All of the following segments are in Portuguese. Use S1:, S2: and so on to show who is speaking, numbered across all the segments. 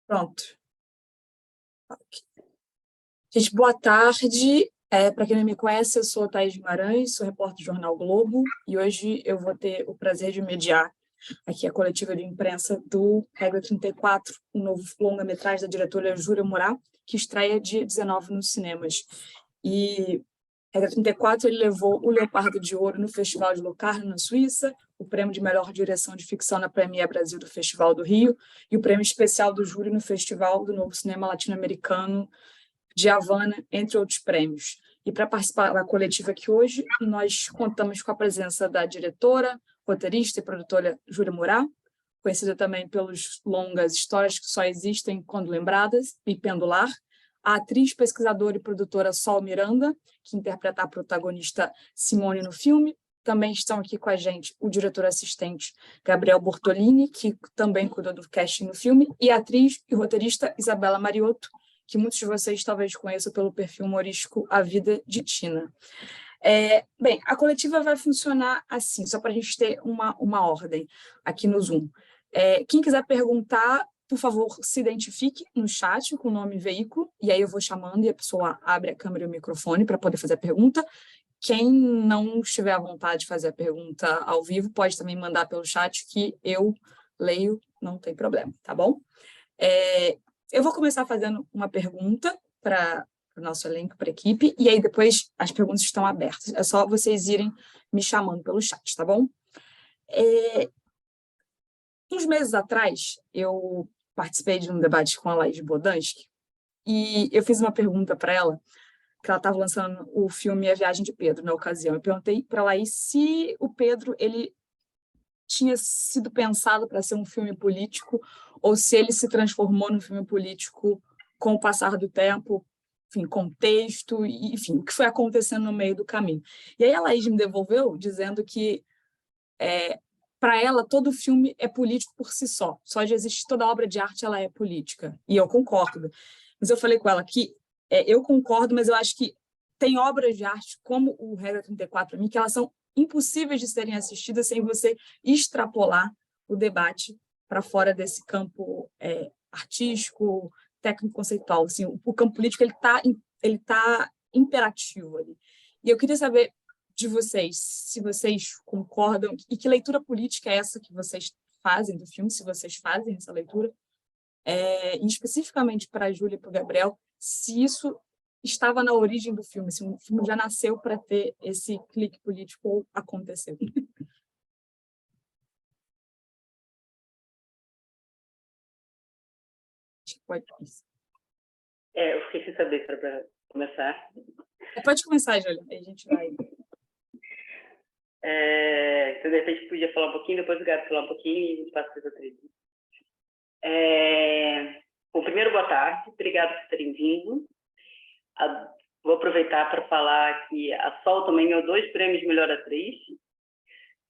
S1: Pronto. Gente, boa tarde. Para quem não me conhece, eu sou a Thaís Guimarães, sou repórter do Jornal Globo, e hoje eu vou ter o prazer de mediar aqui a coletiva de imprensa do Regra 34, um novo longa-metragem da diretora Júlia Murat, que estreia dia 19 nos cinemas. E Regra 34, ele levou o Leopardo de Ouro no Festival de Locarno, na Suíça, o prêmio de melhor direção de ficção na Premiere Brasil do Festival do Rio e o prêmio especial do júri no Festival do Novo Cinema Latino-Americano de Havana, entre outros prêmios. E para participar da coletiva aqui hoje, nós contamos com a presença da diretora, roteirista e produtora Júlia Murat, conhecida também pelos longas Histórias que Só Existem Quando Lembradas e Pendular, a atriz, pesquisadora e produtora Sol Miranda, que interpreta a protagonista Simone no filme. Também estão aqui com a gente o diretor assistente Gabriel Bortolini, que também cuidou do casting no filme, e a atriz e roteirista Isabela Mariotto, que muitos de vocês talvez conheçam pelo perfil humorístico A Vida de Tina. Bem, a coletiva vai funcionar assim, só para a gente ter uma ordem aqui no Zoom. Quem quiser perguntar, por favor, se identifique no chat com o nome e veículo, e aí eu vou chamando e a pessoa abre a câmera e o microfone para poder fazer a pergunta. Quem não estiver à vontade de fazer a pergunta ao vivo, pode também mandar pelo chat que eu leio, não tem problema, tá bom? Eu vou começar fazendo uma pergunta para o nosso elenco, para a equipe, e aí depois as perguntas estão abertas. É só vocês irem me chamando pelo chat, tá bom? Uns meses atrás, eu participei de um debate com a Laís Bodansky, e eu fiz uma pergunta para ela, que ela estava lançando o filme A Viagem de Pedro, na ocasião. Eu perguntei para a Laís se o Pedro ele tinha sido pensado para ser um filme político ou se ele se transformou num filme político com o passar do tempo, enfim, contexto, enfim, o que foi acontecendo no meio do caminho. E aí a Laís me devolveu dizendo que, para ela, todo filme é político por si só. Só de existir toda obra de arte, ela é política. E eu concordo. Mas eu falei com ela que eu concordo, mas eu acho que tem obras de arte, como o Regra 34, para mim, que elas são impossíveis de serem assistidas sem você extrapolar o debate para fora desse campo artístico, técnico-conceitual. Assim, o campo político ele tá imperativo ali. E eu queria saber de vocês, se vocês concordam, e que leitura política é essa que vocês fazem do filme, se vocês fazem essa leitura, e especificamente para a Júlia e para o Gabriel, se isso estava na origem do filme, se o filme já nasceu para ter esse clique político ou aconteceu. Acho que pode isso.
S2: Eu fiquei sem saber para começar.
S1: Pode começar, Júlia, aí a gente vai.
S2: Então, de repente, podia falar um pouquinho, depois o Gabi falar um pouquinho e a gente passa para os outros. Bom, primeiro, boa tarde, obrigado por terem vindo. Vou aproveitar para falar que a Sol também ganhou 2 prêmios de melhor atriz,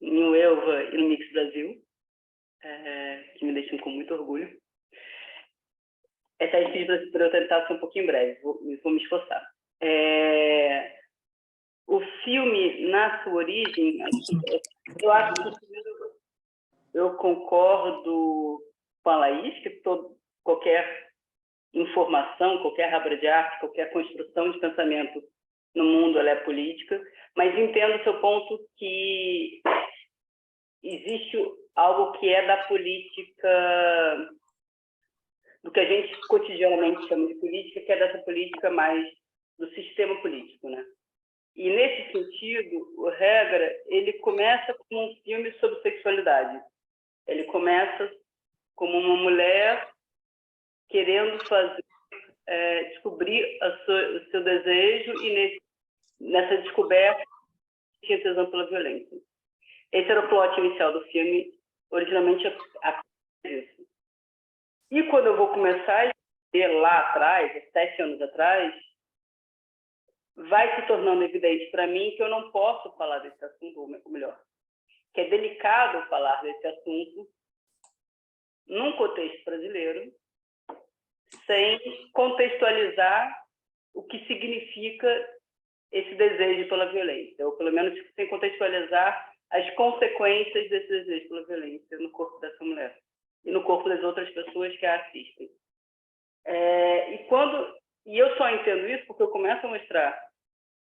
S2: no Elva e no Mix Brasil, que me deixam com muito orgulho. Essa é a despedida para eu tentar ser um pouquinho breve, vou me esforçar. O filme, na sua origem, eu acho que eu concordo com a Laís, que qualquer informação, qualquer obra de arte, qualquer construção de pensamento no mundo ela é política, mas entendo o seu ponto que existe algo que é da política, do que a gente cotidianamente chama de política, que é dessa política mais do sistema político, né? E, nesse sentido, o Regra, ele começa como um filme sobre sexualidade. Ele começa como uma mulher querendo descobrir o seu desejo e, nessa descoberta, tinha tesão pela violência. Esse era o plot inicial do filme, originalmente isso. E quando eu vou começar a escrever lá atrás, 7 anos atrás, vai se tornando evidente para mim que eu não posso falar desse assunto, ou melhor, que é delicado falar desse assunto num contexto brasileiro, sem contextualizar o que significa esse desejo pela violência, ou pelo menos sem contextualizar as consequências desse desejo pela violência no corpo dessa mulher e no corpo das outras pessoas que a assistem. E eu só entendo isso porque eu começo a mostrar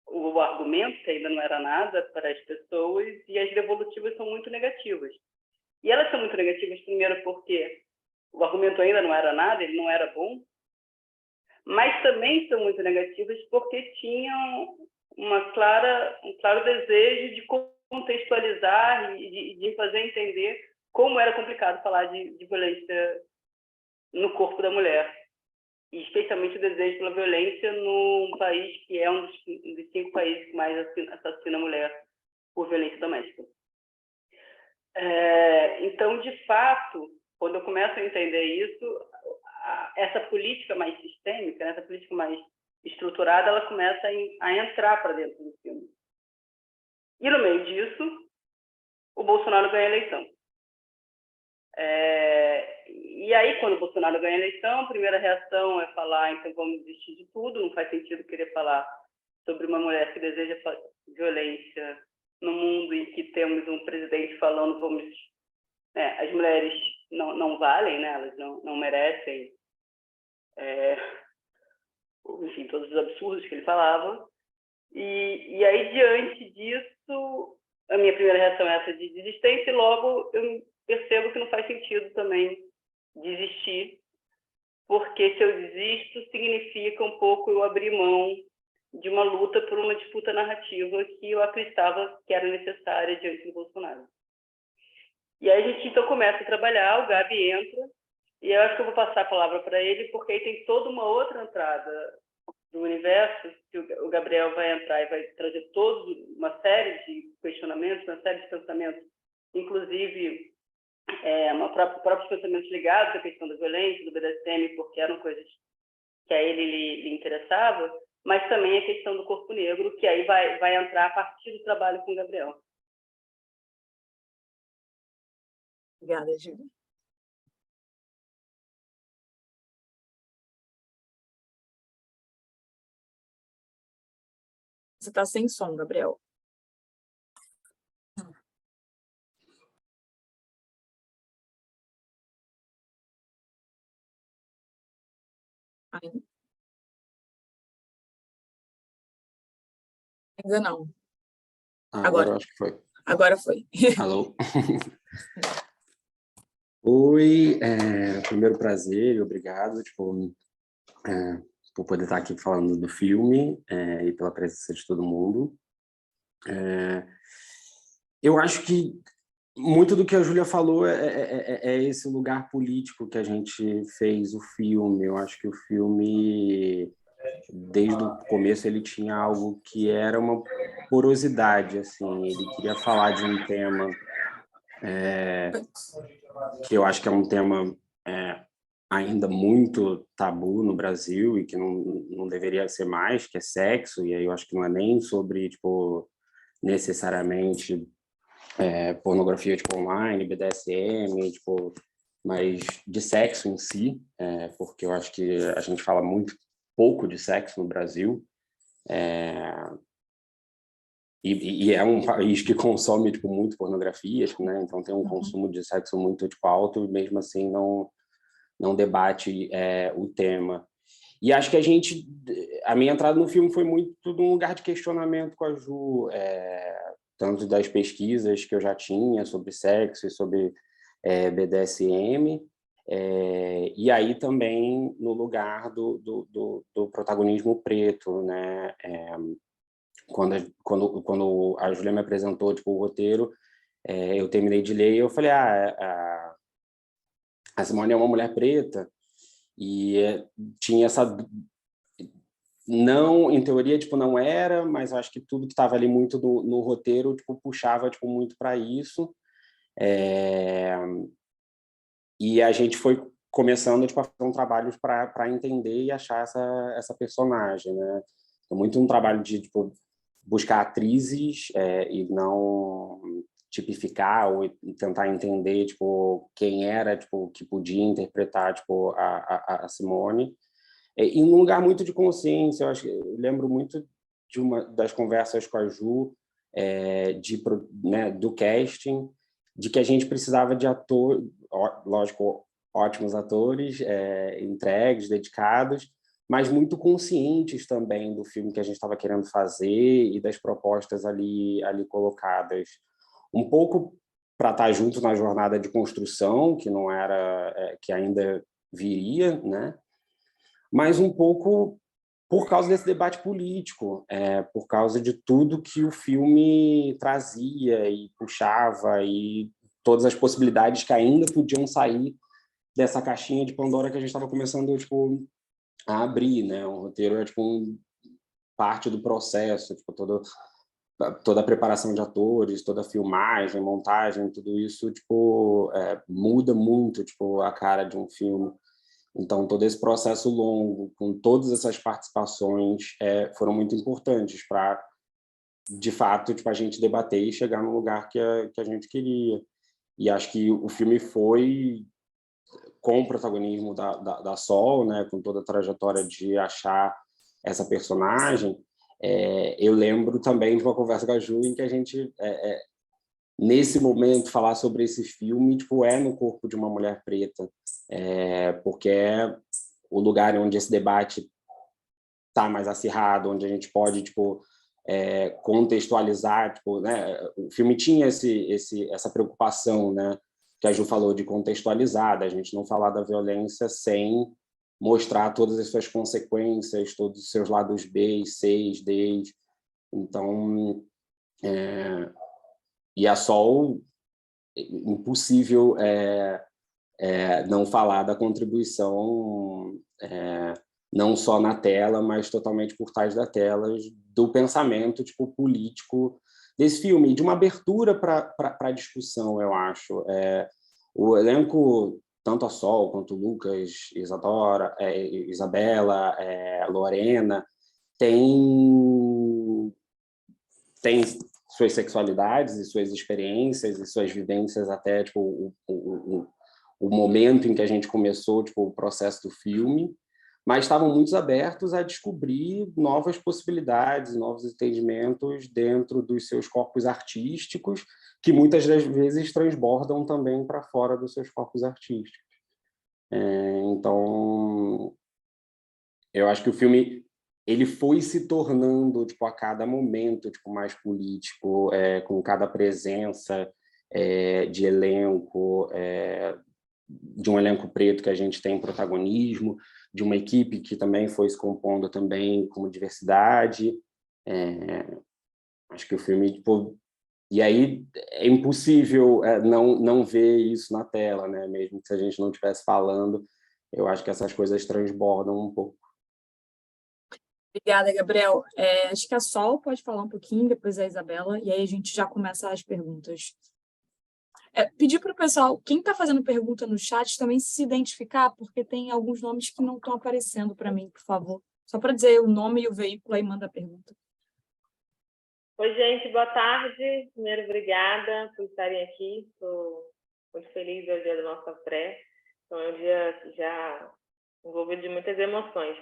S2: o argumento, que ainda não era nada para as pessoas, e as devolutivas são muito negativas. E elas são muito negativas, primeiro, porque o argumento ainda não era nada, ele não era bom, mas também são muito negativas porque tinham um claro desejo de contextualizar e de fazer entender como era complicado falar de violência no corpo da mulher, e especialmente o desejo pela violência num país que é um dos 5 países que mais assassina a mulher por violência doméstica. Então, de fato, quando eu começo a entender isso, essa política mais sistêmica, essa política mais estruturada, ela começa a entrar para dentro do filme. E, no meio disso, o Bolsonaro ganha a eleição. E aí, quando o Bolsonaro ganha a eleição, a primeira reação é falar, então vamos desistir de tudo, não faz sentido querer falar sobre uma mulher que deseja violência no mundo em que temos um presidente falando as mulheres não valem, né? Elas não merecem, enfim, todos os absurdos que ele falava. E aí, diante disso, a minha primeira reação é essa de desistência, e logo eu percebo que não faz sentido também desistir, porque se eu desisto, significa um pouco eu abrir mão de uma luta por uma disputa narrativa que eu acreditava que era necessária diante do Bolsonaro. E aí a gente então começa a trabalhar, o Gabi entra, e eu acho que eu vou passar a palavra para ele, porque aí tem toda uma outra entrada do universo, que o Gabriel vai entrar e vai trazer toda uma série de questionamentos, uma série de pensamentos, inclusive próprios pensamentos ligados à questão da violência, do BDSM, porque eram coisas que a ele lhe interessava, mas também a questão do corpo negro, que aí vai entrar a partir do trabalho com o Gabriel.
S1: Obrigada, Júlia. Você está sem som, Gabriel. Ainda não.
S3: Agora eu acho que foi.
S1: Agora foi.
S3: Alô? Oi, primeiro prazer e obrigado por poder estar aqui falando do filme e pela presença de todo mundo. Eu acho que muito do que a Júlia falou é esse lugar político que a gente fez o filme. Eu acho que o filme, desde o começo, ele tinha algo que era uma porosidade, assim. Ele queria falar de um tema que eu acho que é um tema ainda muito tabu no Brasil e que não deveria ser mais, que é sexo. E aí eu acho que não é nem sobre necessariamente pornografia online, BDSM, mas de sexo em si, porque eu acho que a gente fala muito pouco de sexo no Brasil, e é um país que consome muito pornografia, né? Então tem um consumo de sexo muito alto, e mesmo assim não debate o tema. E acho que a minha entrada no filme foi muito num lugar de questionamento com a Ju, tanto das pesquisas que eu já tinha sobre sexo e sobre BDSM, e aí também no lugar do protagonismo preto, né? Quando a Júlia me apresentou o roteiro, eu terminei de ler e eu falei, a Simone é uma mulher preta, e tinha essa... Não, em teoria, não era, mas acho que tudo que estava ali muito no roteiro, puxava muito para isso. E a gente foi começando a fazer um trabalho para entender e achar essa personagem, né? Então, muito um trabalho de buscar atrizes e não tipificar ou tentar entender quem era que podia interpretar a Simone. E num lugar muito de consciência. Eu lembro muito de uma das conversas com a Ju, do casting, de que a gente precisava de ator, lógico, ótimos atores, entregues, dedicados, mas muito conscientes também do filme que a gente estava querendo fazer e das propostas ali colocadas. Um pouco para estar junto na jornada de construção, que não era, que ainda viria, né? Mas um pouco por causa desse debate político, por causa de tudo que o filme trazia e puxava e todas as possibilidades que ainda podiam sair dessa caixinha de Pandora que a gente estava começando tipo, a abrir, né? O roteiro é tipo parte do processo, tipo, toda a preparação de atores, toda a filmagem, montagem, tudo isso tipo muda muito tipo a cara de um filme. Então, todo esse processo longo, com todas essas participações, foram muito importantes para, de fato, tipo, a gente debater e chegar no lugar que a gente queria. E acho que o filme foi com o protagonismo da Sol, né, com toda a trajetória de achar essa personagem. Eu lembro também de uma conversa com a Ju em que a gente... nesse momento, falar sobre esse filme tipo, no corpo de uma mulher preta, porque é o lugar onde esse debate está mais acirrado, onde a gente pode tipo, contextualizar. Tipo, né? O filme tinha essa preocupação, né? Que a Ju falou, de contextualizar, da gente não falar da violência sem mostrar todas as suas consequências, todos os seus lados B, C, D. Então... E a Sol, impossível não falar da contribuição, não só na tela, mas totalmente por trás da tela, do pensamento tipo, político desse filme, de uma abertura para a discussão, eu acho. O elenco, tanto a Sol, quanto o Lucas, Isadora, Isabela, Lorena, tem suas sexualidades e suas experiências e suas vivências até tipo, o momento em que a gente começou tipo, o processo do filme, mas estavam muito abertos a descobrir novas possibilidades, novos entendimentos dentro dos seus corpos artísticos, que muitas das vezes transbordam também para fora dos seus corpos artísticos. Então, eu acho que o filme ele foi se tornando tipo, a cada momento tipo, mais político, com cada presença de elenco, de um elenco preto que a gente tem protagonismo, de uma equipe que também foi se compondo também como diversidade. Acho que o filme... Tipo, e aí é impossível não ver isso na tela, né? Mesmo que se a gente não estivesse falando, eu acho que essas coisas transbordam um pouco.
S1: Obrigada, Gabriel. Acho que a Sol pode falar um pouquinho, depois a Isabela, e aí a gente já começa as perguntas. Pedir para o pessoal, quem está fazendo pergunta no chat, também se identificar, porque tem alguns nomes que não estão aparecendo para mim, por favor. Só para dizer o nome e o veículo, aí manda a pergunta.
S4: Oi, gente, boa tarde. Primeiro, obrigada por estarem aqui. Estou muito feliz, é o dia da nossa pré. Então, é um dia já envolvido de muitas emoções.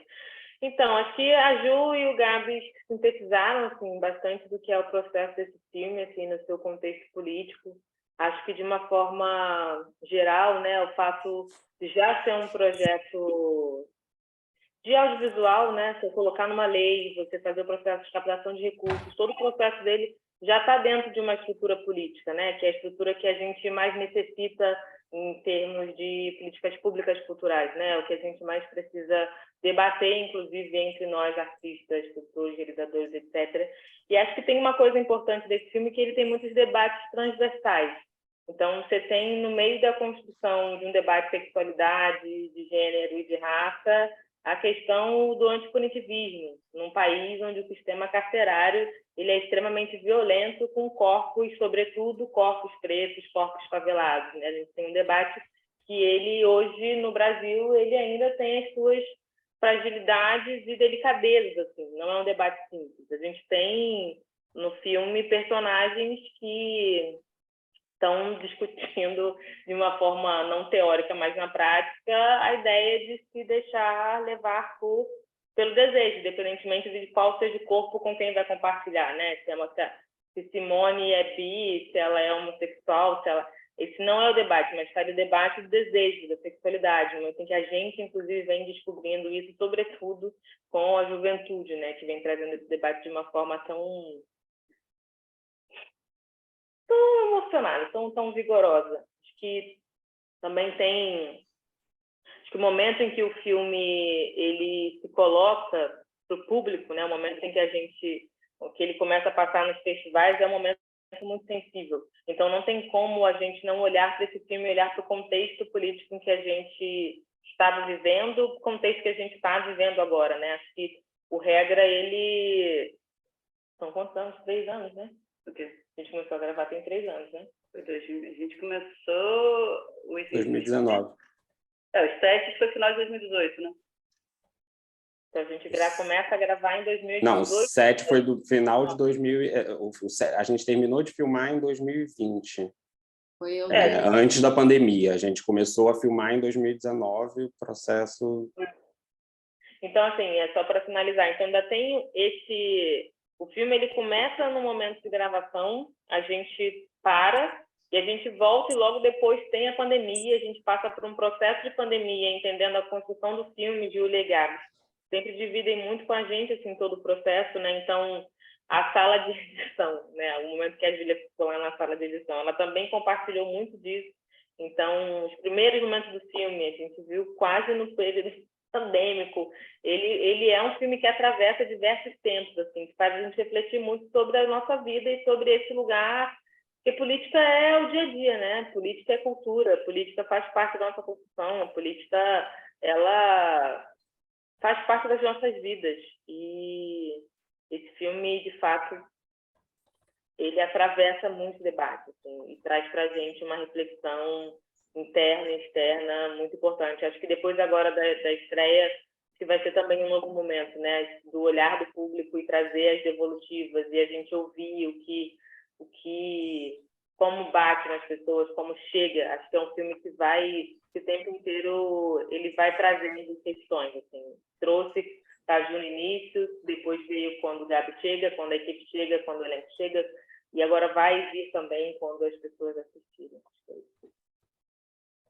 S4: Então, aqui a Ju e o Gabi sintetizaram assim, bastante do que é o processo desse filme, assim, no seu contexto político. Acho que, de uma forma geral, né, o fato de já ser um projeto de audiovisual, né, se eu colocar numa lei, você fazer o processo de captação de recursos, todo o processo dele já está dentro de uma estrutura política, né, que é a estrutura que a gente mais necessita em termos de políticas públicas culturais, né, o que a gente mais precisa debater, inclusive, entre nós, artistas, produtores, realizadores, etc. E acho que tem uma coisa importante desse filme, que ele tem muitos debates transversais. Então, você tem, no meio da construção de um debate de sexualidade, de gênero e de raça, a questão do antipunitivismo, num país onde o sistema carcerário ele é extremamente violento com corpos, sobretudo corpos pretos, corpos favelados. Né? A gente tem um debate que ele, hoje, no Brasil, ele ainda tem as suas fragilidades e delicadezas. Assim. Não é um debate simples. A gente tem, no filme, personagens que estão discutindo de uma forma não teórica, mas na prática, a ideia de se deixar levar pelo desejo, independentemente de qual seja o corpo com quem vai compartilhar, né? Se Simone é bi, se ela é homossexual, esse não é o debate, mas está o debate do desejo, da sexualidade, no momento em que a gente, inclusive, vem descobrindo isso, sobretudo com a juventude, né, que vem trazendo esse debate de uma forma tão emocionada, tão vigorosa. Acho que também tem... Acho que o momento em que o filme ele se coloca para o público, né, o momento em que ele começa a passar nos festivais, é um momento muito sensível. Então, não tem como a gente não olhar para esse filme e olhar para o contexto político em que a gente estava vivendo, o contexto que a gente está vivendo agora, né? Acho que o Regra, ele... São quantos anos? 3 anos, né? Porque a gente começou a gravar tem 3 anos, né?
S2: A gente começou...
S3: 2019.
S2: Os testes foi final de 2018, né?
S4: Então, a gente começa a gravar em 2018.
S3: Não, o 7 foi do final de 2000. A gente terminou de filmar em 2020.
S5: Foi eu.
S3: Antes da pandemia. A gente começou a filmar em 2019, o processo...
S4: Então, assim, é só para finalizar. Então, ainda tem esse... O filme, ele começa no momento de gravação, a gente para e a gente volta e logo depois tem a pandemia, a gente passa por um processo de pandemia, entendendo a construção do filme e o legado. Sempre dividem muito com a gente, assim, todo o processo, né? Então, a sala de edição, né? O momento que a Júlia ficou lá na sala de edição, ela também compartilhou muito disso. Então, os primeiros momentos do filme, a gente viu quase no período pandêmico. Ele é um filme que atravessa diversos tempos, assim, que faz a gente refletir muito sobre a nossa vida e sobre esse lugar, porque política é o dia a dia, né? Política é cultura, política faz parte da nossa construção, a política, ela faz parte das nossas vidas. E esse filme, de fato, ele atravessa muitos debates, assim, e traz para a gente uma reflexão interna e externa muito importante. Acho que depois agora da estreia, que vai ser também um novo momento, né, do olhar do público e trazer as devolutivas e a gente ouvir como bate nas pessoas, como chega. Acho que é um filme que vai, o tempo inteiro, ele vai trazendo questões, assim. Trouxe a Ju no início, depois veio quando o Gabi chega, quando a equipe chega, quando o elenco chega, e agora vai vir também quando as pessoas assistirem.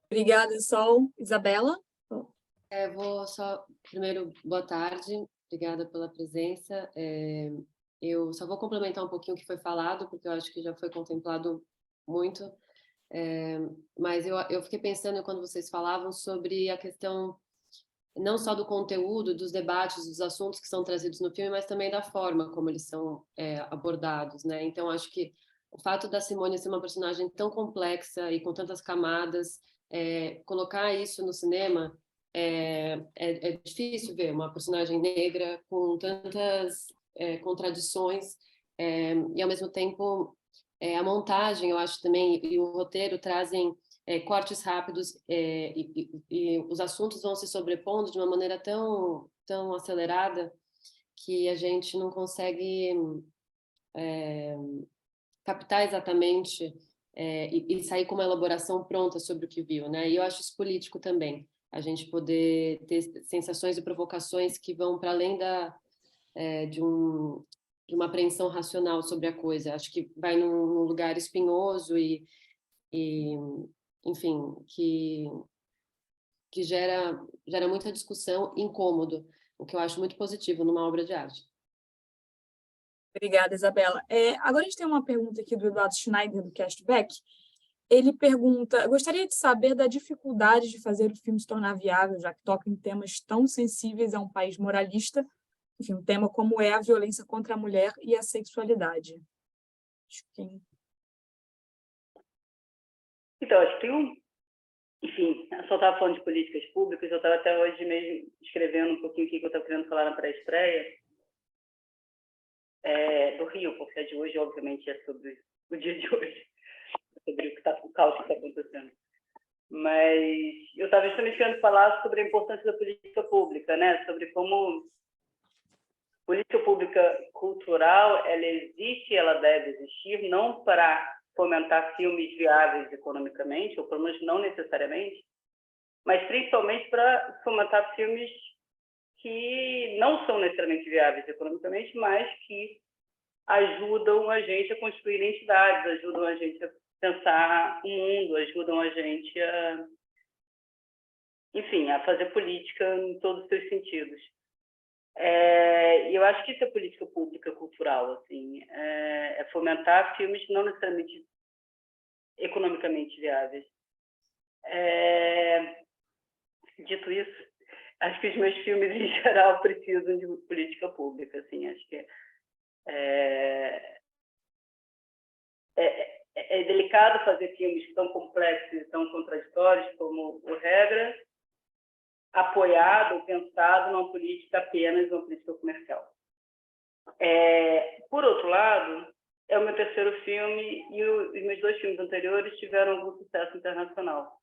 S1: Obrigada, Sol. Isabela?
S5: Vou só, primeiro, boa tarde, obrigada pela presença. Eu só vou complementar um pouquinho o que foi falado, porque eu acho que já foi contemplado muito, mas eu fiquei pensando quando vocês falavam sobre a questão não só do conteúdo, dos debates, dos assuntos que são trazidos no filme, mas também da forma como eles são abordados, né? Então, acho que o fato da Simone ser uma personagem tão complexa e com tantas camadas, colocar isso no cinema é difícil ver uma personagem negra com tantas contradições e, ao mesmo tempo, a montagem, eu acho também, e o roteiro trazem cortes rápidos e os assuntos vão se sobrepondo de uma maneira tão acelerada que a gente não consegue captar exatamente e sair com uma elaboração pronta sobre o que viu, né? E eu acho isso político também, a gente poder ter sensações e provocações que vão para além de uma apreensão racional sobre a coisa. Acho que vai num lugar espinhoso e enfim, que gera muita discussão, incômodo, o que eu acho muito positivo numa obra de arte.
S1: Obrigada, Isabela. Agora a gente tem uma pergunta aqui do Eduardo Schneider, do Castback. Ele pergunta: gostaria de saber da dificuldade de fazer o filme se tornar viável, já que toca em temas tão sensíveis a um país moralista, enfim, um tema como é a violência contra a mulher e a sexualidade.
S2: Então, acho que tem enfim, eu só estava falando de políticas públicas, eu estava até hoje mesmo escrevendo um pouquinho o que eu estava querendo falar na pré-estreia do Rio, porque a de hoje, obviamente, é sobre o dia de hoje, sobre o caos que está acontecendo. Mas eu estava justamente querendo falar sobre a importância da política pública, né? Sobre como política pública cultural, ela existe, ela deve existir, não para fomentar filmes viáveis economicamente, ou pelo menos não necessariamente, mas principalmente para fomentar filmes que não são necessariamente viáveis economicamente, mas que ajudam a gente a construir identidades, ajudam a gente a pensar o mundo, ajudam a gente enfim, a fazer política em todos os seus sentidos. E eu acho que isso é política pública cultural, assim, é fomentar filmes não necessariamente economicamente viáveis. Dito isso, acho que os meus filmes, em geral, precisam de política pública, assim, acho que é delicado fazer filmes tão complexos e tão contraditórios como o Regra, apoiado ou pensado numa política apenas uma política comercial. Por outro lado, é o meu terceiro filme e os meus 2 filmes anteriores tiveram algum sucesso internacional.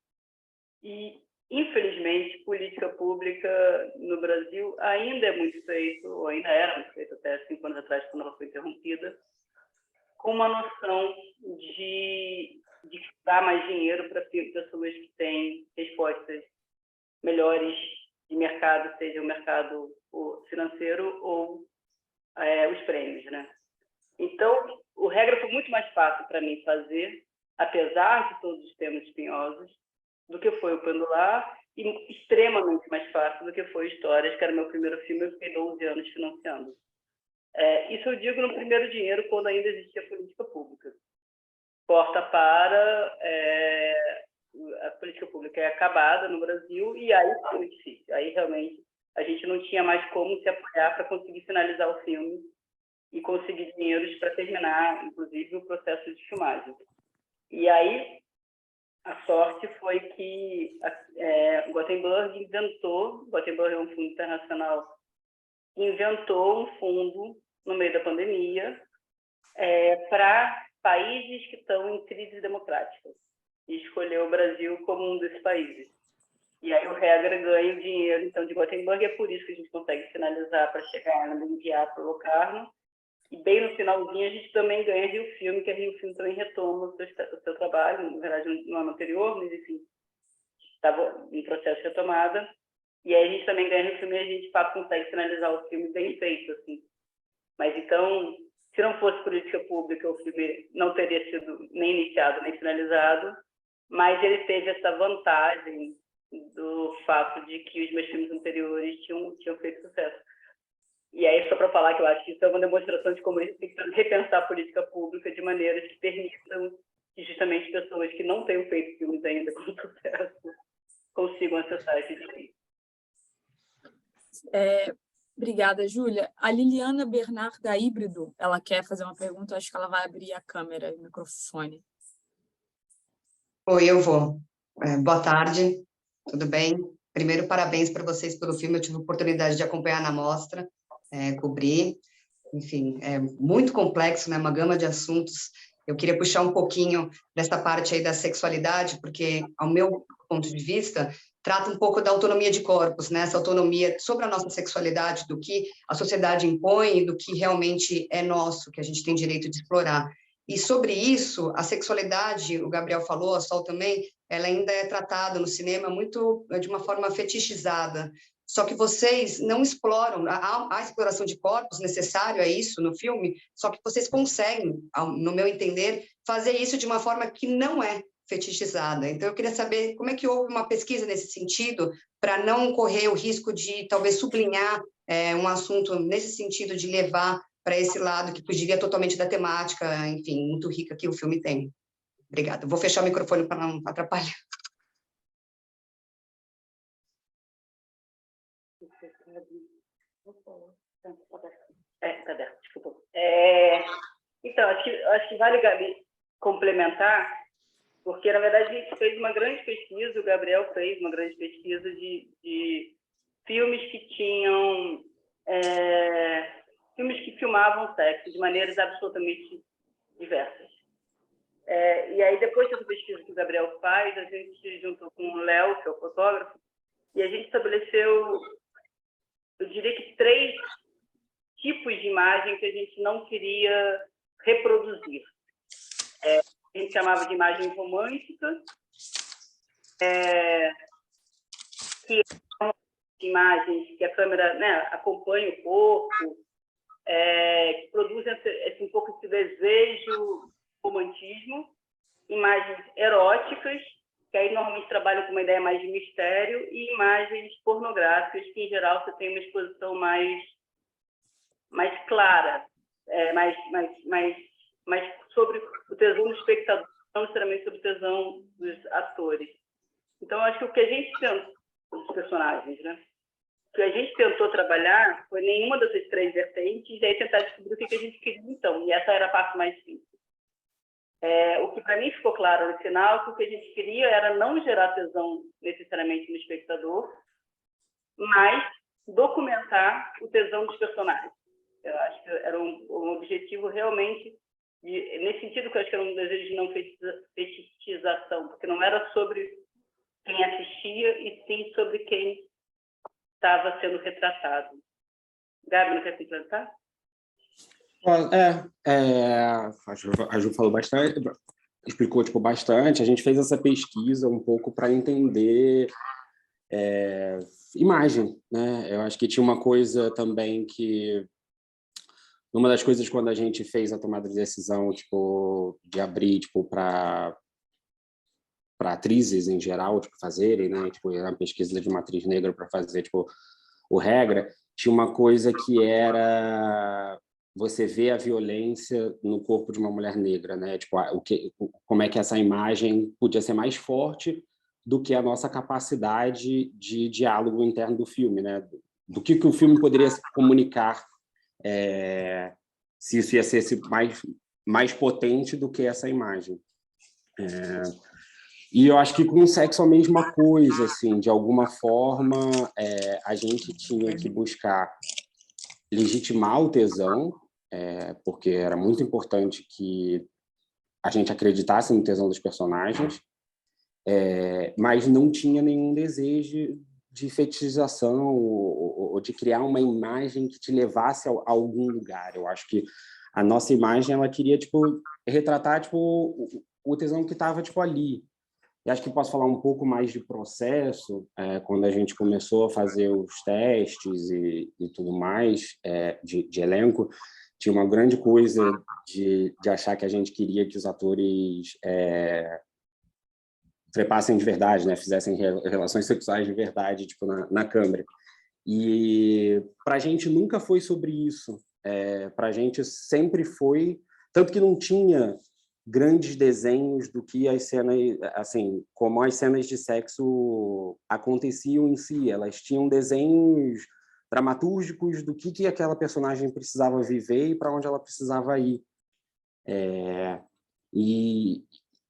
S2: E, infelizmente, política pública no Brasil ainda é muito feito, ou ainda era muito feito até 5 anos atrás, quando ela foi interrompida, com uma noção de dar mais dinheiro para pessoas que têm respostas melhores de mercado, seja o mercado financeiro ou os prêmios, né? Então, o Regra foi muito mais fácil para mim fazer, apesar de todos os temas espinhosos, do que foi o Pendular, e extremamente mais fácil do que foi Histórias, que era meu primeiro filme, eu fiquei 12 anos financiando. Isso eu digo no primeiro dinheiro, quando ainda existia política pública. Porta para... a política pública é acabada no Brasil, e aí foi muito difícil. Aí, realmente, a gente não tinha mais como se apoiar para conseguir finalizar o filme e conseguir dinheiros para terminar, inclusive, o processo de filmagem. E aí, a sorte foi que Gothenburg é um fundo internacional, inventou um fundo no meio da pandemia para países que estão em crise democrática. E escolheu o Brasil como um desses países. E aí o Regra ganha o dinheiro, então, de Gothenburg, é por isso que a gente consegue finalizar para chegar a enviar para o Locarno. E bem no finalzinho a gente também ganha Rio Filme, que a Rio Filme também retoma o seu trabalho, na verdade no ano anterior, mas enfim, estava em processo de retomada. E aí a gente também ganha Rio Filme e a gente, de fato, consegue finalizar o filme bem feito, assim. Mas então, se não fosse política pública, o filme não teria sido nem iniciado, nem finalizado, mas ele teve essa vantagem do fato de que os meus filmes anteriores tinham feito sucesso. E aí, só para falar que eu acho que isso é uma demonstração de como a gente tem que repensar a política pública de maneiras que permitam que justamente pessoas que não tenham feito filmes ainda com sucesso consigam acessar esse direito.
S1: Obrigada, Júlia. A Liliana Bernard, da Híbrido, ela quer fazer uma pergunta, acho que ela vai abrir a câmera e o microfone.
S6: Oi, eu vou. Boa tarde, tudo bem? Primeiro, parabéns para vocês pelo filme, eu tive a oportunidade de acompanhar na mostra, cobrir, enfim, é muito complexo, né? Uma gama de assuntos. Eu queria puxar um pouquinho dessa parte aí da sexualidade, porque, ao meu ponto de vista, trata um pouco da autonomia de corpos, né? Essa autonomia sobre a nossa sexualidade, do que a sociedade impõe e do que realmente é nosso, que a gente tem direito de explorar. E sobre isso, a sexualidade, o Gabriel falou, a Sol também, ela ainda é tratada no cinema muito de uma forma fetichizada. Só que vocês não exploram, a exploração de corpos necessário a isso no filme, só que vocês conseguem, no meu entender, fazer isso de uma forma que não é fetichizada. Então, eu queria saber como é que houve uma pesquisa nesse sentido, para não correr o risco de, talvez, sublinhar um assunto nesse sentido de levar para esse lado que fugiria totalmente da temática, enfim, muito rica que o filme tem. Obrigada. Vou fechar o microfone para não atrapalhar.
S2: Tá aberto, desculpa. Então, acho que vale, Gabi, complementar, porque, na verdade, a gente fez uma grande pesquisa, o Gabriel fez uma grande pesquisa de filmes que tinham... filmes que filmavam sexo de maneiras absolutamente diversas. E aí, depois dessa pesquisa que o Gabriel faz, a gente se juntou com o Léo, que é o fotógrafo, e a gente estabeleceu, eu diria que 3 tipos de imagem que a gente não queria reproduzir. A gente chamava de imagem romântica, que são imagens que a câmera, né, acompanha o corpo, que produzem um pouco esse desejo, romantismo. imagens eróticas, que aí normalmente trabalham com uma ideia mais de mistério, e imagens pornográficas, que em geral você tem uma exposição mais clara, mais sobre o tesão do espectador, não necessariamente sobre o tesão dos atores. Então, acho que o que a gente tentou, os personagens, né? O que a gente tentou trabalhar foi nenhuma dessas três vertentes, e aí tentar descobrir o que a gente queria então, e essa era a parte mais simples. O que para mim ficou claro no final, que o que a gente queria era não gerar tesão necessariamente no espectador, mas documentar o tesão dos personagens. Eu acho que era um objetivo realmente, nesse sentido que eu acho que era um desejo de não fetichização, porque não era sobre quem assistia, e sim sobre quem estava sendo retratado. Gabi, não quer completar?
S3: A Ju falou bastante, explicou tipo, bastante. A gente fez essa pesquisa um pouco para entender imagem, né? Eu acho que tinha uma coisa também que... Uma das coisas, quando a gente fez a tomada de decisão tipo, de abrir tipo, para atrizes em geral tipo, fazerem, né? Tipo, era uma pesquisa de uma atriz negra para fazer tipo, o Regra, tinha uma coisa que era você vê a violência no corpo de uma mulher negra, né? Tipo, como é que essa imagem podia ser mais forte do que a nossa capacidade de diálogo interno do filme, né? Do que o filme poderia comunicar, se isso ia ser mais potente do que essa imagem. E eu acho que com o sexo a mesma coisa, assim, de alguma forma a gente tinha que buscar legitimar o tesão, porque era muito importante que a gente acreditasse no tesão dos personagens, mas não tinha nenhum desejo de fetichização ou de criar uma imagem que te levasse a algum lugar. Eu acho que a nossa imagem, ela queria tipo, retratar tipo, o tesão que estava tipo, ali. E acho que posso falar um pouco mais de processo, quando a gente começou a fazer os testes e tudo mais, de elenco, tinha uma grande coisa de achar que a gente queria que os atores trepassem de verdade, né? Fizessem relações sexuais de verdade tipo, na câmera. E para a gente nunca foi sobre isso. Para a gente sempre foi... Tanto que não tinha grandes desenhos do que as cenas, assim, como as cenas de sexo aconteciam em si. Elas tinham desenhos dramatúrgicos do que aquela personagem precisava viver e para onde ela precisava ir.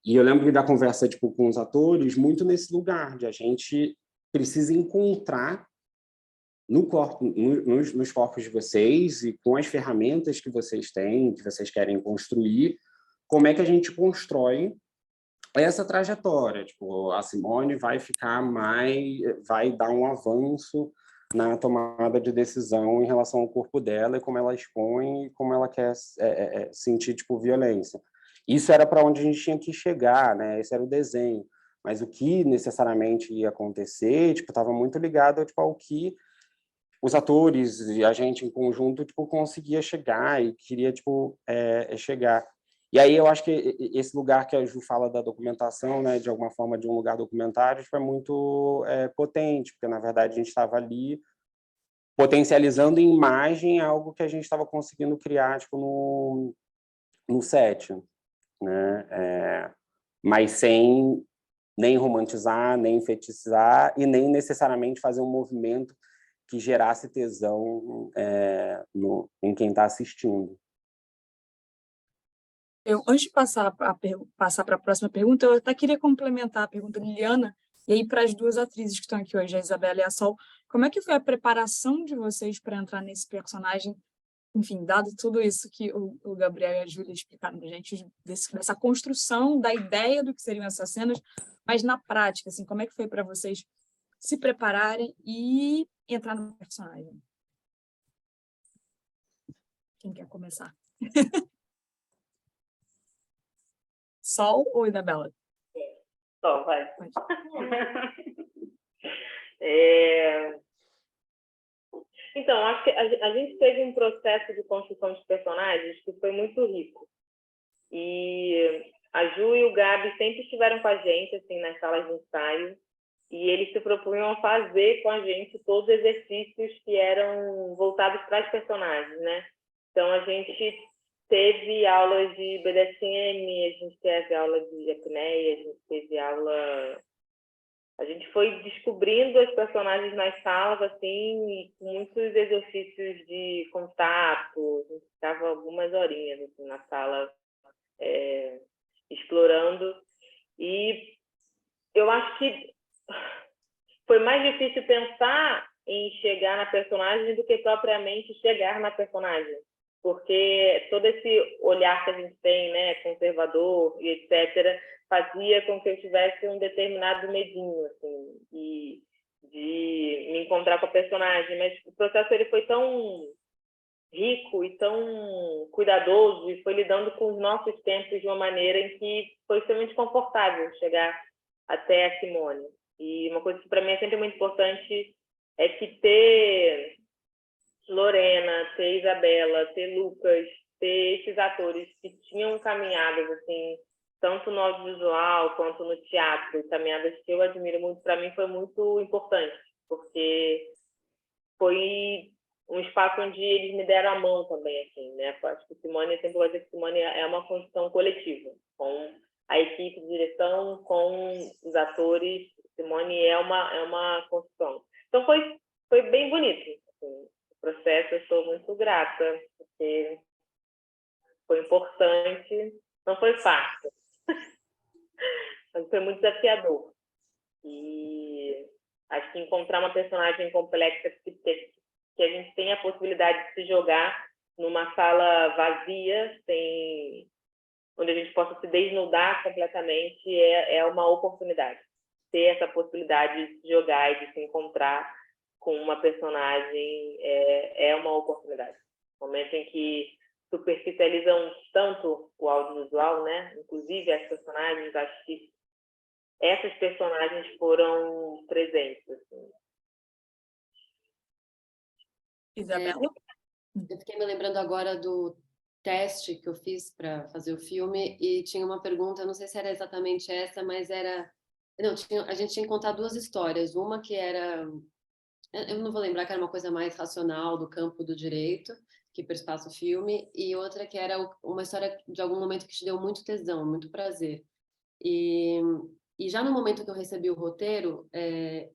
S3: E eu lembro da conversa tipo, com os atores, muito nesse lugar, de a gente precisa encontrar no corpo, nos corpos de vocês e com as ferramentas que vocês têm, que vocês querem construir, como é que a gente constrói essa trajetória. Tipo, a Simone vai dar um avanço na tomada de decisão em relação ao corpo dela e como ela expõe e como ela quer sentir tipo, violência. Isso era para onde a gente tinha que chegar, né? Esse era o desenho. Mas o que necessariamente ia acontecer estava muito ligado tipo, ao que os atores e a gente em conjunto tipo, conseguia chegar e queria tipo, chegar. E aí eu acho que esse lugar que a Ju fala da documentação, né, de alguma forma de um lugar documentário, foi muito potente, porque na verdade a gente estava ali potencializando em imagem algo que a gente estava conseguindo criar tipo, no set, né? Mas sem nem romantizar, nem fetichizar e nem necessariamente fazer um movimento que gerasse tesão em quem está assistindo.
S1: Antes de passar para a próxima pergunta, eu até queria complementar a pergunta de Liliana, e aí para as duas atrizes que estão aqui hoje, a Isabela e a Sol, como é que foi a preparação de vocês para entrar nesse personagem? Enfim, dado tudo isso que o Gabriel e a Júlia explicaram para a gente, dessa construção da ideia do que seriam essas cenas, mas na prática, assim, como é que foi para vocês se prepararem e entrar no personagem? Quem quer começar? Sol ou Isabela?
S2: Sol, vai.
S4: Então, acho que a gente teve um processo de construção de personagens que foi muito rico. E a Ju e o Gabi sempre estiveram com a gente, assim, nas salas de ensaio, e eles se propunham a fazer com a gente todos os exercícios que eram voltados para as personagens, né? Então, a gente teve aulas de BDSM, a gente teve aula de apneia, a gente teve aula... A gente foi descobrindo as personagens nas salas, assim, e com muitos exercícios de contato. A gente ficava algumas horinhas assim, na sala, explorando. E eu acho que foi mais difícil pensar em chegar na personagem do que propriamente chegar na personagem. Porque todo esse olhar que a gente tem, né, conservador e etc., fazia com que eu tivesse um determinado medinho, assim, e de me encontrar com a personagem. Mas o processo ele foi tão rico e tão cuidadoso e foi lidando com os nossos tempos de uma maneira em que foi extremamente confortável chegar até a Simone. E uma coisa que para mim é sempre muito importante é que ter Lorena, ter Isabela, ter Lucas, ter esses atores que tinham caminhadas assim, tanto no audiovisual quanto no teatro, caminhadas que eu admiro muito, para mim foi muito importante, porque foi um espaço onde eles me deram a mão também, assim, né? Acho que Simone, sempre vou dizer que Simone é uma construção coletiva, com a equipe de direção, com os atores. Simone é uma construção. Então foi bem bonito, assim, o processo. Eu sou muito grata, porque foi importante, não foi fácil, mas foi muito desafiador. E acho que encontrar uma personagem complexa que a gente tem a possibilidade de se jogar numa sala vazia, onde a gente possa se desnudar completamente, é uma oportunidade. Ter essa possibilidade de se jogar e de se encontrar com uma personagem é uma oportunidade. No momento em que superficializam tanto o audiovisual, né? Inclusive as personagens, acho que essas personagens foram presentes. Assim.
S1: Isabela?
S5: Eu fiquei me lembrando agora do teste que eu fiz para fazer o filme e tinha uma pergunta, não sei se era exatamente essa, mas era... Não, a gente tinha que contar duas histórias. Uma que era... Eu não vou lembrar, que era uma coisa mais racional do campo do direito, que perspassa o filme, e outra que era uma história de algum momento que te deu muito tesão, muito prazer. E já no momento que eu recebi o roteiro,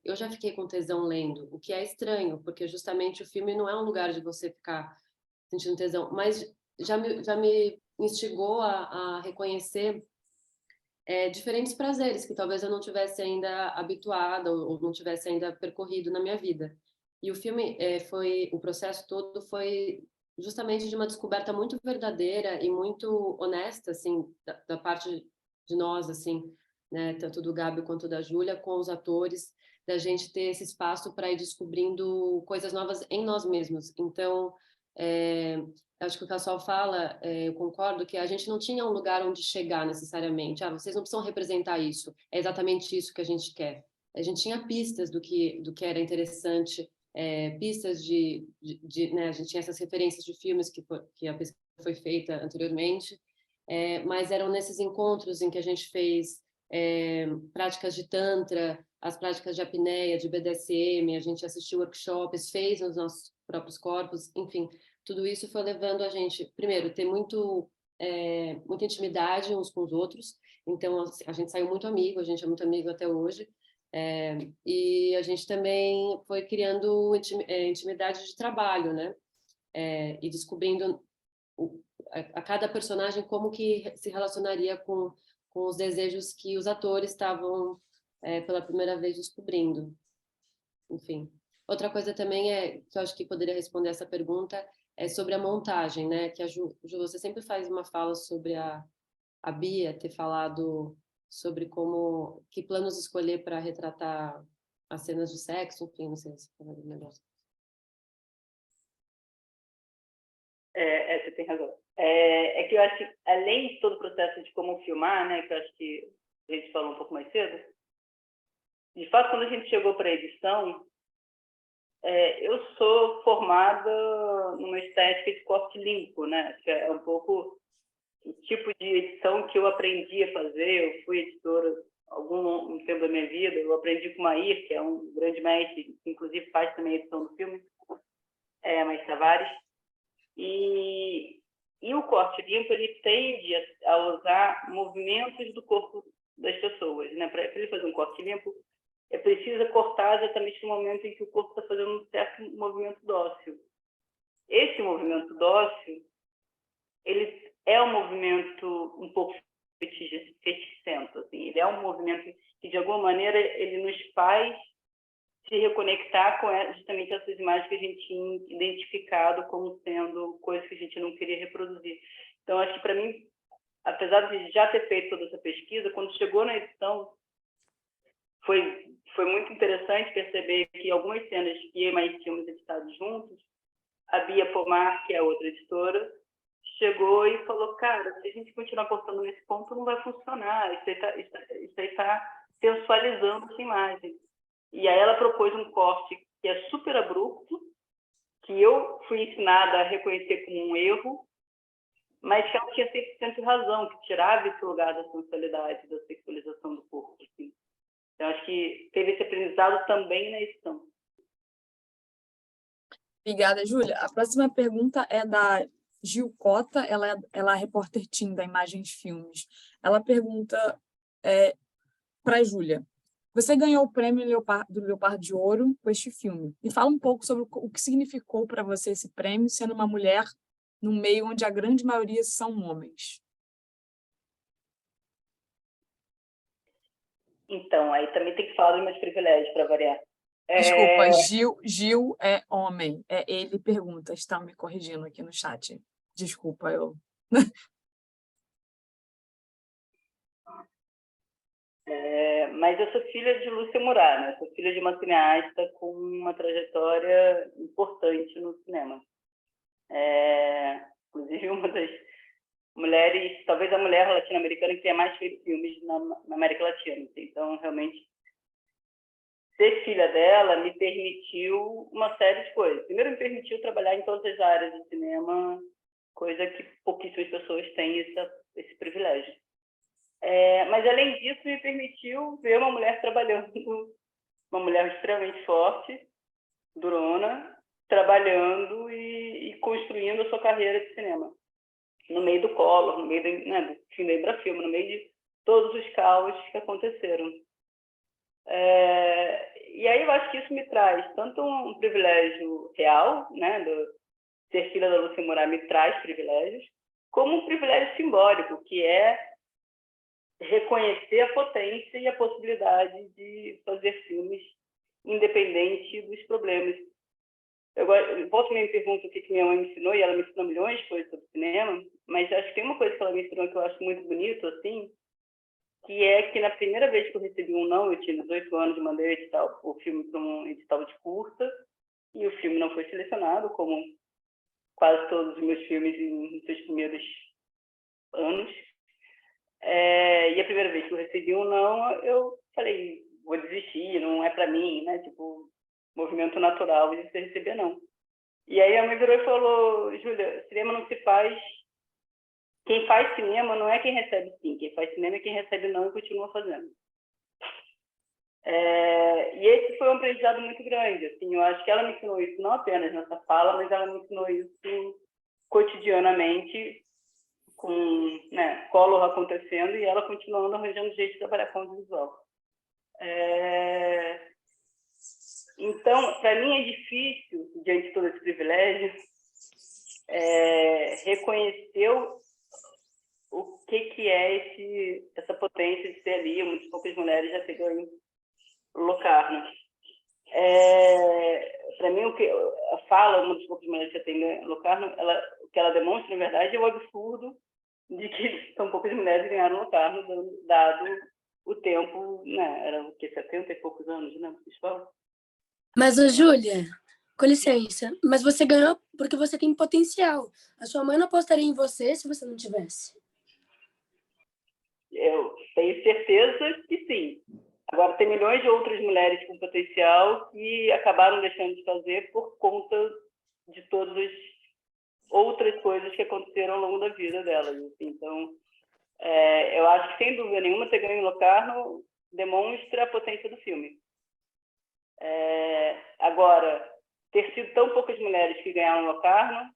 S5: eu já fiquei com tesão lendo, o que é estranho, porque justamente o filme não é um lugar de você ficar sentindo tesão, mas já me instigou a reconhecer diferentes prazeres que talvez eu não tivesse ainda habituada ou não tivesse ainda percorrido na minha vida. E o filme o processo todo foi justamente de uma descoberta muito verdadeira e muito honesta, assim, da parte de nós, assim, né, tanto do Gabi quanto da Júlia, com os atores, da gente ter esse espaço para ir descobrindo coisas novas em nós mesmos. Então, acho que o pessoal fala, eu concordo, que a gente não tinha um lugar onde chegar necessariamente. Vocês não precisam representar isso, é exatamente isso que a gente quer. A gente tinha pistas do que era interessante, pistas né, a gente tinha essas referências de filmes que a pesquisa foi feita anteriormente, mas eram nesses encontros em que a gente fez práticas de tantra, as práticas de apneia, de BDSM, a gente assistiu workshops, fez nos nossos próprios corpos, enfim, tudo isso foi levando a gente, primeiro, ter muita intimidade uns com os outros, então a gente saiu muito amigo, a gente é muito amigo até hoje, e a gente também foi criando intimidade de trabalho, né? E descobrindo a cada personagem como que se relacionaria com os desejos que os atores estavam pela primeira vez descobrindo. Enfim. Outra coisa também que eu acho que poderia responder essa pergunta é sobre a montagem, né? Que a Ju, você sempre faz uma fala sobre a Bia ter falado sobre que planos escolher para retratar as cenas de sexo, enfim, não sei se foi um negócio.
S2: Você tem razão. É que eu acho que, além de todo o processo de como filmar, né, que eu acho que a gente falou um pouco mais cedo, de fato, quando a gente chegou para a edição, eu sou formada numa estética de corte limpo, né? Que é um pouco o tipo de edição que eu aprendi a fazer. Eu fui editora algum tempo da minha vida, eu aprendi com o Mair, que é um grande mestre, que inclusive faz também a edição do filme, Mair Tavares, e o corte limpo, ele tende a usar movimentos do corpo das pessoas, né? Para ele fazer um corte limpo, é preciso cortar exatamente no momento em que o corpo está fazendo um certo movimento dócil. Esse movimento dócil, ele é um movimento um pouco feticento, assim. Ele é um movimento que, de alguma maneira, ele nos faz se reconectar com justamente essas imagens que a gente tinha identificado como sendo coisas que a gente não queria reproduzir. Então, acho que, para mim, apesar de já ter feito toda essa pesquisa, quando chegou na edição, foi muito interessante perceber que algumas cenas que eu e mais tínhamos editado juntos, a Bia Pomar, que é a outra editora, chegou e falou, cara, se a gente continuar cortando nesse ponto, não vai funcionar, isso aí está sensualizando essa imagem. E aí ela propôs um corte que é super abrupto, que eu fui ensinada a reconhecer como um erro, mas que ela tinha 100% de razão, que tirava esse lugar da sensualidade, da sexualização do corpo. Assim. Então, acho que teve esse aprendizado também na edição.
S1: Obrigada, Júlia. A próxima pergunta é da Gil Cota, ela é a repórter team da Imagens Filmes. Ela pergunta para a Júlia, você ganhou o prêmio do Leopardo de Ouro com este filme. Me fala um pouco sobre o que significou para você esse prêmio, sendo uma mulher num meio onde a grande maioria são homens.
S2: Então, aí também tem que falar dos meus privilégios, para variar.
S1: Desculpa, Gil é homem. Ele pergunta, está me corrigindo aqui no chat. Desculpa, eu...
S2: Mas eu sou filha de Lúcia Murat, né? Sou filha de uma cineasta com uma trajetória importante no cinema. Inclusive, uma das mulheres, talvez a mulher latino-americana que tenha mais feito filmes na América Latina. Então, realmente, ser filha dela me permitiu uma série de coisas. Primeiro, me permitiu trabalhar em todas as áreas do cinema, coisa que pouquíssimas pessoas têm esse privilégio. Mas, além disso, me permitiu ver uma mulher trabalhando, uma mulher extremamente forte, durona, trabalhando e construindo a sua carreira de cinema. No meio do Collor, no meio do fim da Embrafilme, no meio de todos os caos que aconteceram. E aí eu acho que isso me traz tanto um privilégio real, né, ser filha da Lúcia Murat me traz privilégios, como um privilégio simbólico, que é reconhecer a potência e a possibilidade de fazer filmes independente dos problemas. Eu volto me pergunto o que minha mãe me ensinou, e ela me ensinou milhões de coisas sobre cinema, mas acho que tem uma coisa que ela me ensinou que eu acho muito bonito, assim, que é que na primeira vez que eu recebi um não, eu tinha 18 anos e mandei editar o filme para um edital de curta, e o filme não foi selecionado, como quase todos os meus filmes nos seus primeiros anos. E a primeira vez que eu recebi um não, eu falei, vou desistir, não é para mim, né? Tipo, movimento natural de você receber não. E aí a mãe virou e falou, Júlia, cinema não se faz... Quem faz cinema não é quem recebe sim, quem faz cinema é quem recebe não e continua fazendo. E esse foi um aprendizado muito grande. Assim, eu acho que ela me ensinou isso não apenas nessa fala, mas ela me ensinou isso cotidianamente, com Collor acontecendo e ela continuando arranjando jeito de trabalhar com audiovisual. Então, para mim é difícil, diante de todo esse privilégio, reconhecer o que é essa potência de ser ali, muitas poucas mulheres já pegou em Locarno. Para mim, a fala, uma das poucas mulheres que já tem em Locarno, o que ela demonstra, na verdade, é o absurdo de que tão poucas mulheres ganharam Locarno, dado o tempo, né? Era o que, 70 e poucos anos, né? Vocês falam?
S7: Mas, Júlia, com licença, mas você ganhou porque você tem potencial. A sua mãe não apostaria em você se você não tivesse.
S2: Eu tenho certeza que sim. Agora, tem milhões de outras mulheres com potencial que acabaram deixando de fazer por conta de todas outras coisas que aconteceram ao longo da vida delas. Assim. Então, eu acho que, sem dúvida nenhuma, ter ganho no Locarno demonstra a potência do filme. Agora, ter sido tão poucas mulheres que ganharam no Locarno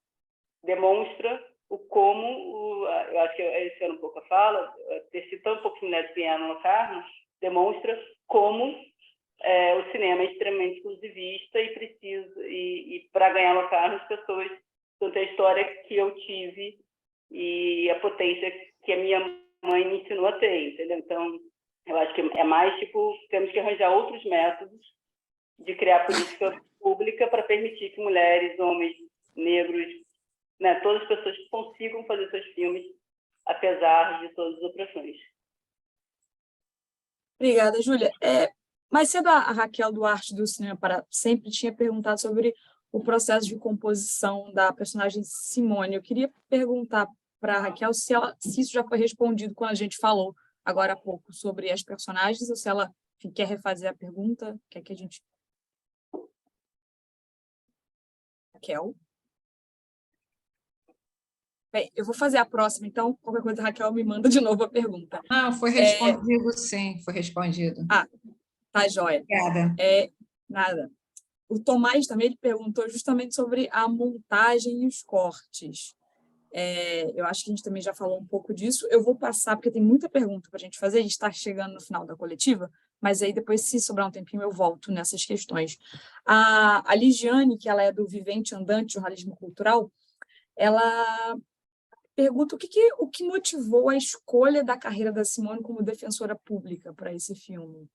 S2: demonstra o como, eu acho que esse era um pouco a fala, ter sido tão poucas mulheres que ganharam no Locarno demonstra como o cinema é extremamente exclusivista e precisa, e para ganhar no Locarno as pessoas precisam ter a história que eu tive e a potência que a minha mãe me ensinou a ter, entendeu? Então, eu acho que é mais, tipo, temos que arranjar outros métodos de criar política pública para permitir que mulheres, homens, negros, né, todas as pessoas consigam fazer seus filmes, apesar de todas as opressões.
S1: Obrigada, Júlia. Mais cedo, a Raquel Duarte, do Cinema para Sempre, tinha perguntado sobre o processo de composição da personagem Simone. Eu queria perguntar para a Raquel se isso já foi respondido quando a gente falou agora há pouco sobre as personagens, ou se ela quer refazer a pergunta, quer que a gente... Raquel? Bem, eu vou fazer a próxima, então, qualquer coisa, a Raquel me manda de novo a pergunta.
S8: Não, foi respondido, sim, foi respondido.
S1: Tá, joia.
S8: Obrigada.
S1: Nada. O Tomás também ele perguntou justamente sobre a montagem e os cortes. Eu acho que a gente também já falou um pouco disso. Eu vou passar, porque tem muita pergunta para a gente fazer, a gente está chegando no final da coletiva, mas aí depois, se sobrar um tempinho, eu volto nessas questões. A Ligiane, que ela é do Vivente Andante, Jornalismo Cultural, ela pergunta o que motivou a escolha da carreira da Simone como defensora pública para esse filme.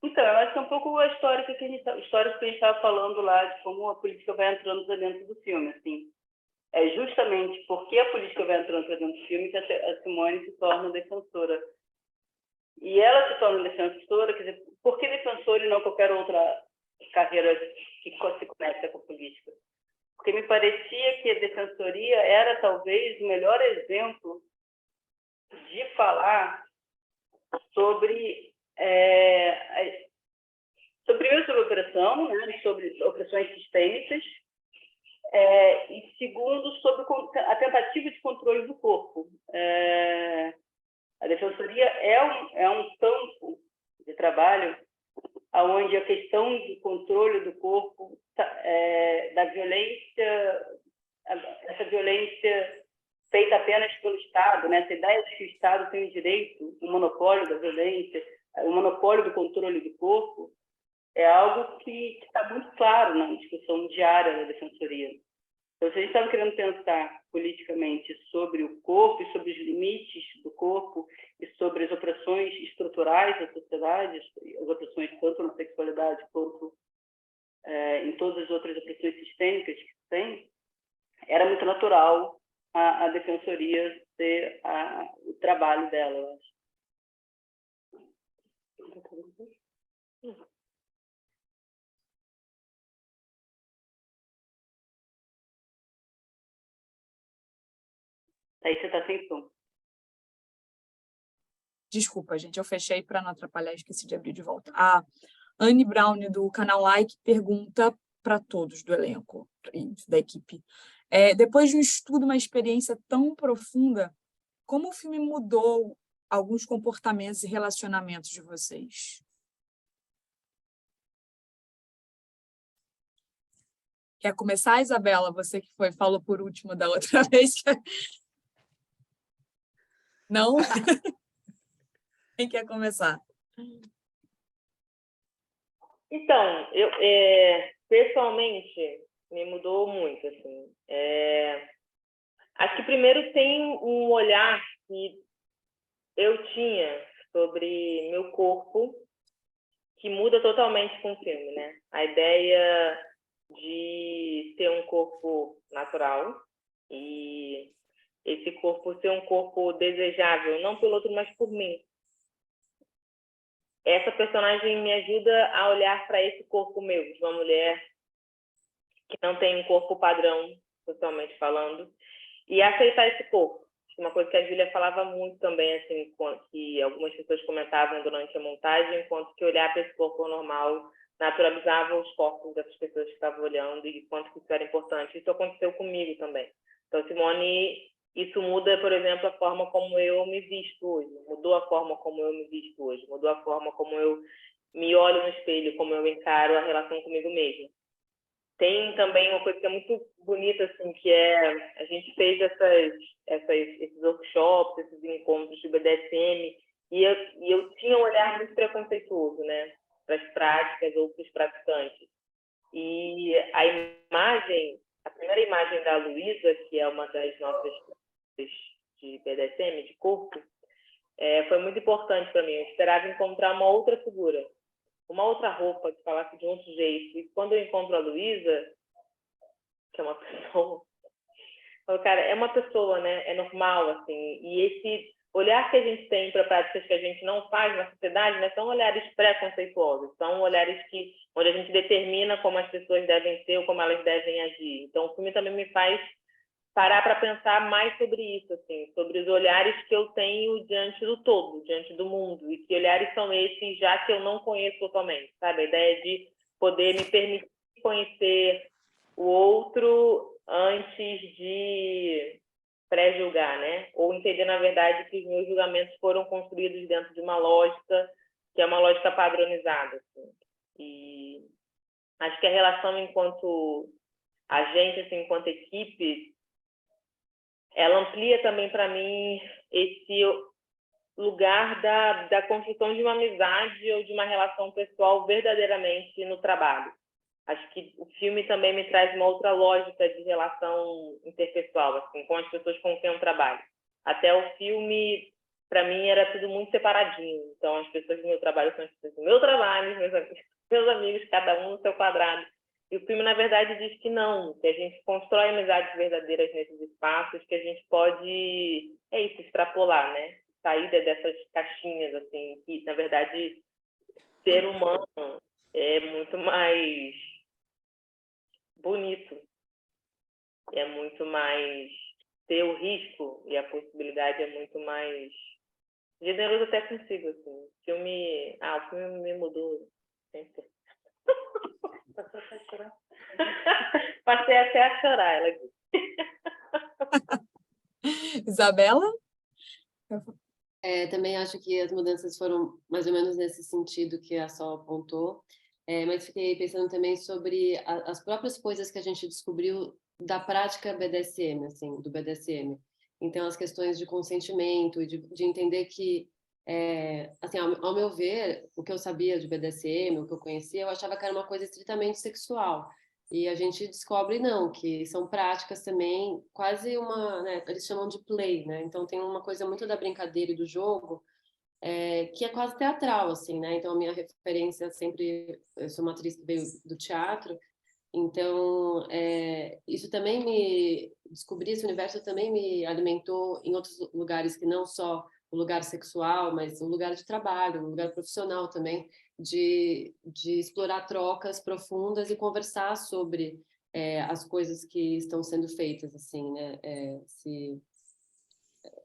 S2: Então, eu acho que é um pouco a história que a gente estava falando lá, de como a política vai entrando para dentro do filme. Assim. É justamente porque a política vai entrando para dentro do filme que a Simone se torna defensora. E ela se torna defensora, quer dizer, por que defensora e não qualquer outra carreira que se conecta com a política? Porque me parecia que a defensoria era talvez o melhor exemplo de falar sobre primeiro sobre opressão, né, sobre opressões sistêmicas, e segundo sobre a tentativa de controle do corpo. A defensoria é um campo de trabalho onde a questão do controle do corpo, da violência, essa violência feita apenas pelo Estado, né? Essa ideia de que o Estado tem o direito, o monopólio da violência, o monopólio do controle do corpo, é algo que está muito claro na discussão diária da defensoria. Então, se a gente estava querendo pensar politicamente sobre o corpo e sobre os limites do corpo e sobre as opressões estruturais da sociedade, as opressões tanto na sexualidade quanto em todas as outras opressões sistêmicas que tem, era muito natural a defensoria ser o trabalho dela, eu acho. Aí você está sem som.
S1: Desculpa, gente, eu fechei para não atrapalhar, esqueci de abrir de volta. A Anne Brown, do canal Like, pergunta para todos do elenco e da equipe. Depois de um estudo, uma experiência tão profunda, como o filme mudou alguns comportamentos e relacionamentos de vocês? Quer começar, Isabela? Você que falou por último da outra vez. Não? Quem quer começar?
S4: Então, eu pessoalmente me mudou muito, assim. Acho que primeiro tem um olhar que eu tinha sobre meu corpo que muda totalmente com o filme, né? A ideia de ter um corpo natural e esse corpo ser um corpo desejável, não pelo outro, mas por mim. Essa personagem me ajuda a olhar para esse corpo meu, de uma mulher que não tem um corpo padrão, socialmente falando, e aceitar esse corpo. uma coisa que a Júlia falava muito também, assim, que algumas pessoas comentavam durante a montagem, enquanto que olhar para esse corpo normal naturalizava os corpos dessas pessoas que estavam olhando e quanto que isso era importante. Isso aconteceu comigo também. Então, Simone, isso muda, por exemplo, a forma como eu me visto hoje, mudou a forma como eu me visto hoje, mudou a forma como eu me olho no espelho, como eu encaro a relação comigo mesma. Tem também uma coisa que é muito bonita, assim, que é a gente fez esses workshops, esses encontros de BDSM, e eu tinha um olhar muito preconceituoso, né, para as práticas ou para os praticantes. E a primeira imagem da Luísa, que é uma das nossas de BDSM, de corpo, foi muito importante para mim. Eu esperava encontrar uma outra figura, uma outra roupa que falasse de outro jeito. E quando eu encontro a Luísa, que é uma pessoa, eu falo, cara, é uma pessoa, né? É normal, assim. E esse olhar que a gente tem para práticas que a gente não faz na sociedade, né, são olhares preconceituosos, são olhares onde a gente determina como as pessoas devem ser ou como elas devem agir. Então, o filme também me faz parar para pensar mais sobre isso, assim, sobre os olhares que eu tenho diante do todo, diante do mundo, e que olhares são esses, já que eu não conheço totalmente, sabe? A ideia de poder me permitir conhecer o outro antes de pré-julgar, né? Ou entender, na verdade, que os meus julgamentos foram construídos dentro de uma lógica que é uma lógica padronizada, assim. E acho que a relação enquanto agente, assim, enquanto equipe, ela amplia também para mim esse lugar da construção de uma amizade ou de uma relação pessoal verdadeiramente no trabalho. Acho que o filme também me traz uma outra lógica de relação interpessoal, assim, com as pessoas com quem eu trabalho. Até o filme, para mim, era tudo muito separadinho. Então, as pessoas do meu trabalho são as pessoas do meu trabalho, meus amigos, cada um no seu quadrado. E o filme, na verdade, diz que não, que a gente constrói amizades verdadeiras nesses espaços, que a gente pode, extrapolar, né? Sair dessas caixinhas, assim, que, na verdade, ser humano é muito mais bonito, é muito mais ter o risco e a possibilidade é muito mais generoso até consigo, assim. O filme me mudou sempre. Passei até a chorar, ela disse.
S1: Isabela?
S5: Também acho que as mudanças foram mais ou menos nesse sentido que a Sol apontou, mas fiquei pensando também sobre as próprias coisas que a gente descobriu da prática BDSM, assim, do BDSM. Então, as questões de consentimento, de entender que, assim, ao meu ver, o que eu sabia de BDSM, o que eu conhecia, eu achava que era uma coisa estritamente sexual. E a gente descobre, não, que são práticas também, quase uma, né, eles chamam de play, né? Então, tem uma coisa muito da brincadeira e do jogo, que é quase teatral, assim, né? Então, a minha referência sempre... Eu sou uma atriz que veio do teatro, então, isso também descobrir esse universo também me alimentou em outros lugares que não só o lugar sexual, mas o lugar de trabalho, o lugar profissional também, de explorar trocas profundas e conversar sobre as coisas que estão sendo feitas, assim, né?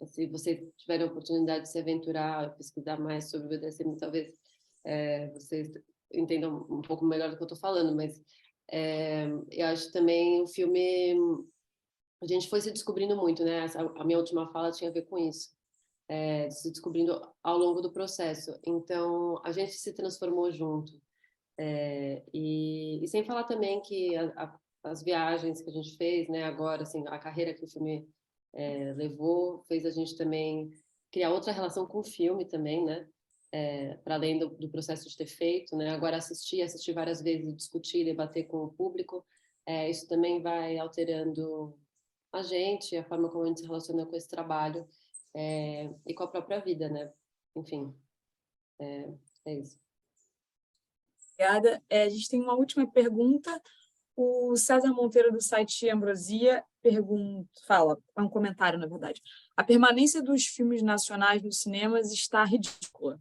S5: Se você tiver a oportunidade de se aventurar, pesquisar mais sobre o BDSM, talvez vocês entendam um pouco melhor do que eu estou falando, mas eu acho também o filme, a gente foi se descobrindo muito, né? A minha última fala tinha a ver com isso, se descobrindo ao longo do processo. Então, a gente se transformou junto. E sem falar também que as viagens que a gente fez, né? Agora, assim, a carreira que o filme levou, fez a gente também criar outra relação com o filme também, né? Para além do processo de ter feito, né? Agora assistir várias vezes, discutir, debater com o público, isso também vai alterando a gente, a forma como a gente se relaciona com esse trabalho e com a própria vida, né? Enfim, é isso.
S1: Obrigada. A gente tem uma última pergunta. O César Monteiro, do site Ambrosia, fala, é um comentário, na verdade. A permanência dos filmes nacionais nos cinemas está ridícula.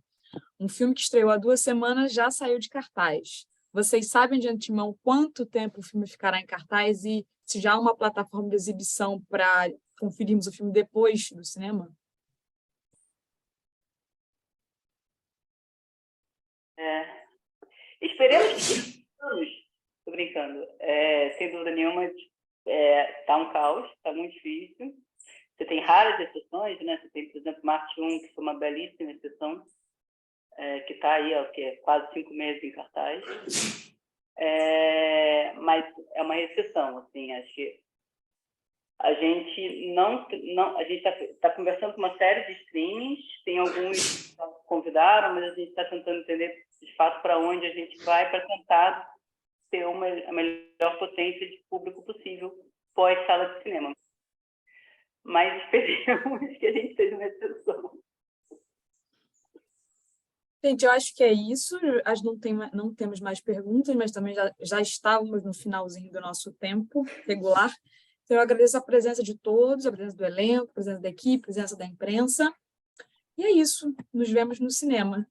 S1: Um filme que estreou há 2 semanas já saiu de cartaz. Vocês sabem de antemão quanto tempo o filme ficará em cartaz e se já há uma plataforma de exibição para conferirmos o filme depois do cinema?
S2: Esperemos que estou brincando. Sem dúvida nenhuma, está um caos, está muito difícil. Você tem raras exceções, né? Você tem, por exemplo, Marte 1, que foi uma belíssima exceção, que está aí há quase 5 meses em cartaz. Mas é uma exceção, assim, acho que a gente a gente está conversando com uma série de streamings, tem alguns que convidaram, mas a gente está tentando entender de fato para onde a gente vai para tentar ter a melhor potência de público possível pós-sala de cinema. Mas esperemos que a gente seja uma exceção.
S1: Gente, eu acho que é isso. Acho que não temos mais perguntas, mas também já estávamos no finalzinho do nosso tempo regular. Então, eu agradeço a presença de todos, a presença do elenco, a presença da equipe, a presença da imprensa. E é isso. Nos vemos no cinema.